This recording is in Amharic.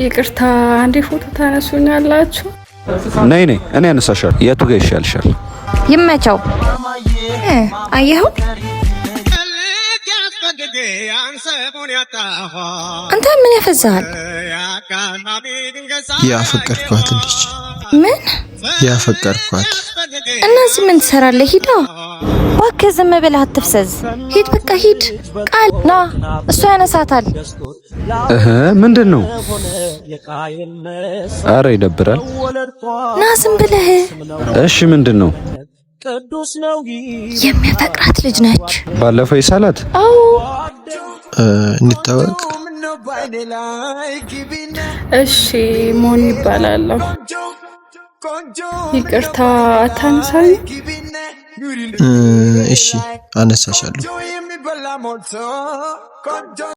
ይቅርታ አንዴ ፎቶ ታነሱኛላችሁ? ነይ እኔ አነሳሻለሁ። የቱ ጋር ይሻልሻል? ይመቸው። አየኸው አንተ ምን ያፈዛል? ያፈቀርኳት ልጅ። ምን ያፈቀርኳት? እነዚህ ምን ትሰራለህ? ሂዳ እባክህ፣ ዝም ብለህ አትፍሰዝ። ሂድ በቃ ሂድ። ቃል ና፣ እሱ ያነሳታል። ምንድነው? አረ ይደብራል። ና ዝም ብለህ። እሺ ምንድነው? የሚያፈቅራት ልጅ ነች። ባለፈው ይሳላት? አዎ እንታወቅ። እሺ ሞን ይባላል። ይቅርታ አታንሳኝ? እሺ አነሳሻለሁ።